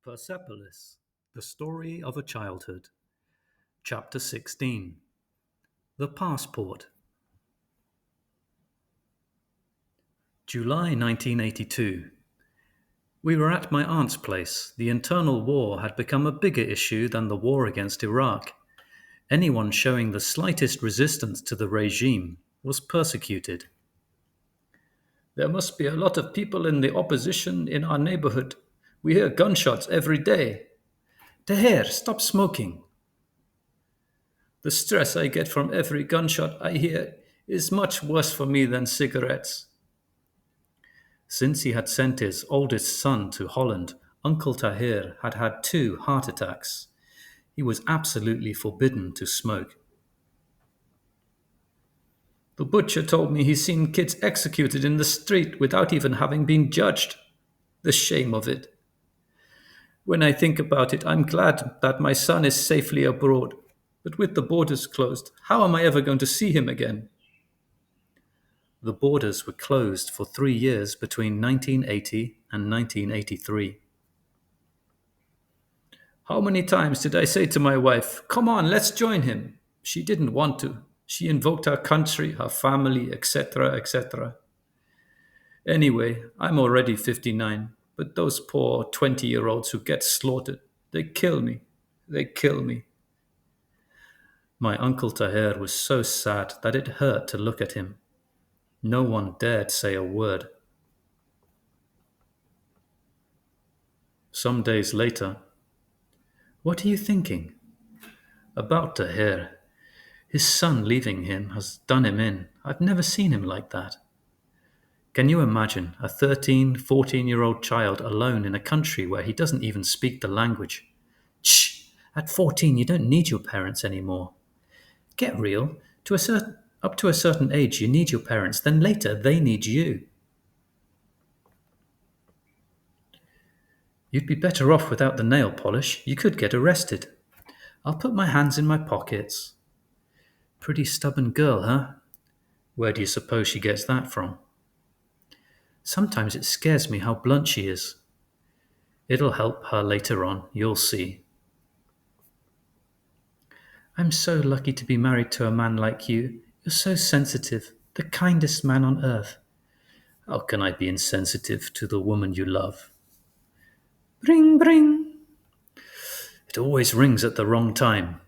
Persepolis, The Story of a Childhood. Chapter 16. The Passport. July 1982. We were at my aunt's place. The internal war had become a bigger issue than the war against Iraq. Anyone showing the slightest resistance to the regime was persecuted. There must be a lot of people in the opposition in our neighborhood. We hear gunshots every day. Teher, stop smoking. The stress I get from every gunshot I hear is much worse for me than cigarettes. Since he had sent his oldest son to Holland, Uncle Tahir had had 2 heart attacks. He was absolutely forbidden to smoke. The butcher told me he's seen kids executed in the street without even having been judged. The shame of it. When I think about it, I'm glad that my son is safely abroad. But with the borders closed, how am I ever going to see him again? The borders were closed for 3 years between 1980 and 1983. How many times did I say to my wife, "Come on, let's join him"? She didn't want to. She invoked her country, her family, etc., etc. Anyway, I'm already 59, but those poor 20-year-olds who get slaughtered, they kill me. They kill me. My Uncle Tahir was so sad that it hurt to look at him. No one dared say a word. Some days later, "What are you thinking?" "About Tahir. His son leaving him has done him in. I've never seen him like that." Can you imagine a 13, 14-year-old child alone in a country where he doesn't even speak the language? Shh! At 14, you don't need your parents anymore. Get real. Up to a certain age, you need your parents. Then later, they need you. You'd be better off without the nail polish. You could get arrested. I'll put my hands in my pockets. Pretty stubborn girl, huh? Where do you suppose she gets that from? Sometimes it scares me how blunt she is. It'll help her later on, you'll see. I'm so lucky to be married to a man like you. You're so sensitive, the kindest man on earth. How can I be insensitive to the woman you love? Bring, bring. It always rings at the wrong time.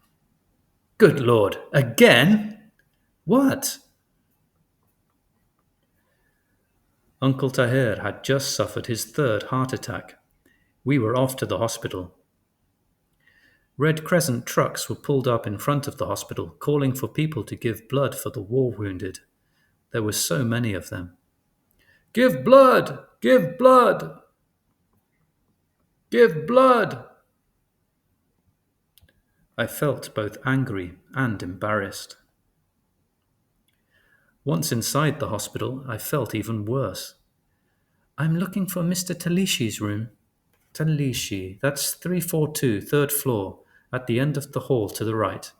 Good Lord, again? What? Uncle Tahir had just suffered his 3rd heart attack. We were off to the hospital. Red Crescent trucks were pulled up in front of the hospital, calling for people to give blood for the war wounded. There were so many of them. "Give blood! Give blood! Give blood!" I felt both angry and embarrassed. Once inside the hospital, I felt even worse. "I'm looking for Mr. Talishi's room." "Talishi, that's 342, 3rd floor, at the end of the hall to the right."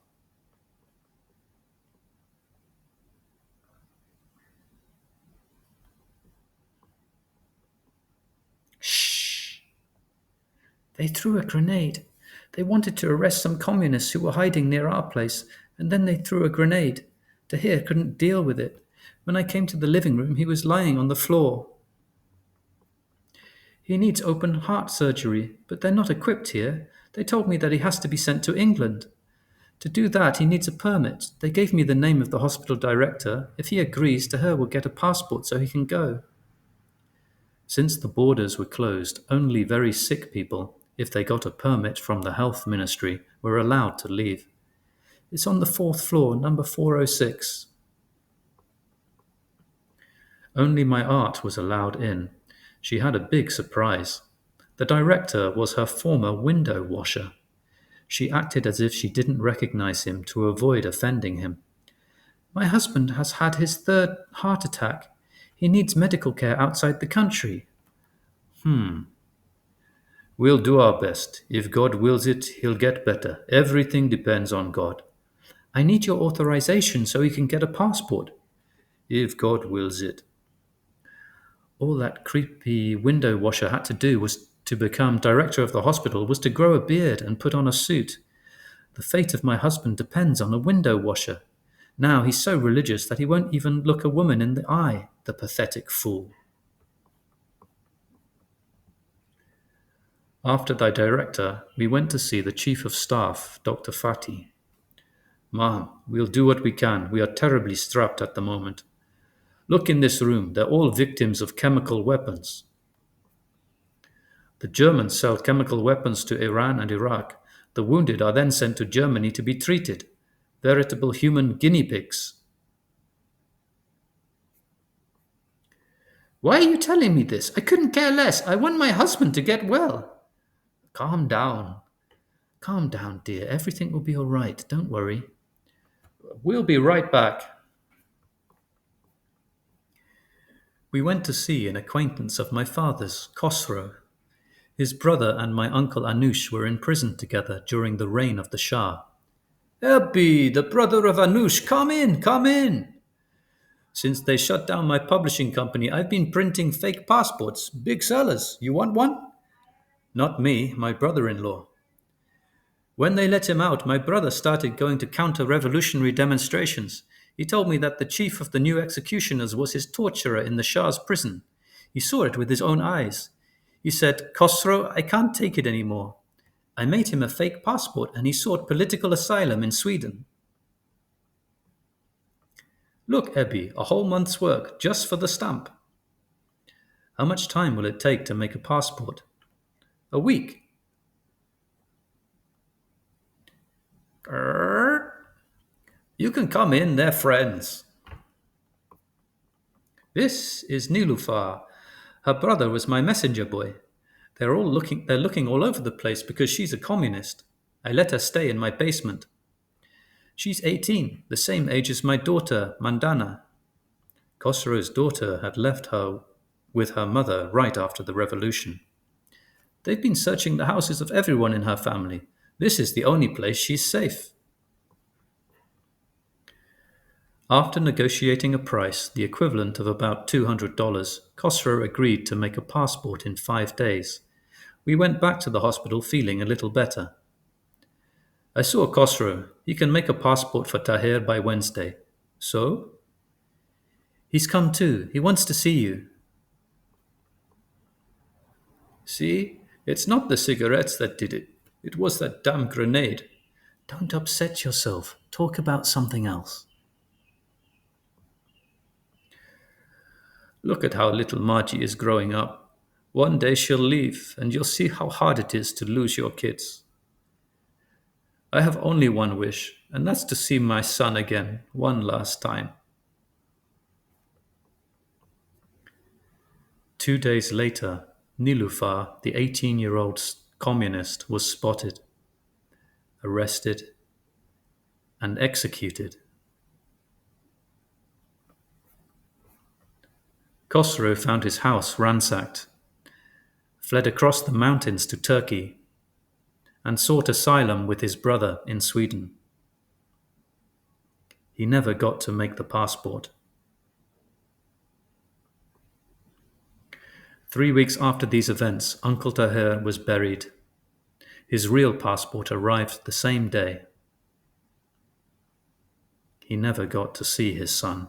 Shh! They threw a grenade. They wanted to arrest some communists who were hiding near our place, and then they threw a grenade. Tahir couldn't deal with it. When I came to the living room, he was lying on the floor. He needs open heart surgery, but they're not equipped here. They told me that he has to be sent to England. To do that, he needs a permit. They gave me the name of the hospital director. If he agrees, Tahir will get a passport so he can go. Since the borders were closed, only very sick people, if they got a permit from the health ministry, were allowed to leave. It's on the 4th floor, number 406. Only my aunt was allowed in. She had a big surprise. The director was her former window washer. She acted as if she didn't recognize him to avoid offending him. "My husband has had his 3rd heart attack. He needs medical care outside the country." "We'll do our best. If God wills it, he'll get better. Everything depends on God." "I need your authorization so he can get a passport." "If God wills it." All that creepy window washer had to do was To become director of the hospital was to grow a beard and put on a suit. The fate of my husband depends on a window washer. Now he's so religious that he won't even look a woman in the eye, the pathetic fool. After the director, we went to see the chief of staff, Dr. Fati. Ma'am, we'll do what we can. We are terribly strapped at the moment. Look in this room. They're all victims of chemical weapons. The Germans sell chemical weapons to Iran and Iraq. The wounded are then sent to Germany to be treated. Veritable human guinea pigs. Why are you telling me this? I couldn't care less. I want my husband to get well. Calm down. Calm down, dear. Everything will be all right. Don't worry. We'll be right back. We went to see an acquaintance of my father's, Khosrow. His brother and my uncle Anush were in prison together during the reign of the Shah. Ebbi, the brother of Anush, come in, come in. Since they shut down my publishing company, I've been printing fake passports, big sellers. You want one? Not me, my brother-in-law. When they let him out, my brother started going to counter-revolutionary demonstrations. He told me that the chief of the new executioners was his torturer in the Shah's prison. He saw it with his own eyes. He said, Khosrow, I can't take it anymore. I made him a fake passport and he sought political asylum in Sweden. Look, Ebby, a whole month's work just for the stamp. How much time will it take to make a passport? A week. You can come in, they're friends. This is Nilufar. Her brother was my messenger boy. They're looking all over the place because she's a communist. I let her stay in my basement. She's 18, the same age as my daughter, Mandana. Khosrow's daughter had left her with her mother right after the revolution. They've been searching the houses of everyone in her family. This is the only place she's safe. After negotiating a price, the equivalent of about $200, Khosrow agreed to make a passport in 5 days. We went back to the hospital feeling a little better. I saw Khosrow. He can make a passport for Tahir by Wednesday. So? He's come too. He wants to see you. See? It's not the cigarettes that did it. It was that damn grenade. Don't upset yourself. Talk about something else. Look at how little Margie is growing up. One day she'll leave, and you'll see how hard it is to lose your kids. I have only one wish, and that's to see my son again, one last time. 2 days later, Nilufar, the 18-year-old communist, was spotted, arrested, and executed. Khosrow found his house ransacked, fled across the mountains to Turkey, and sought asylum with his brother in Sweden. He never got to make the passport. 3 weeks after these events, Uncle Tahir was buried. His real passport arrived the same day. He never got to see his son.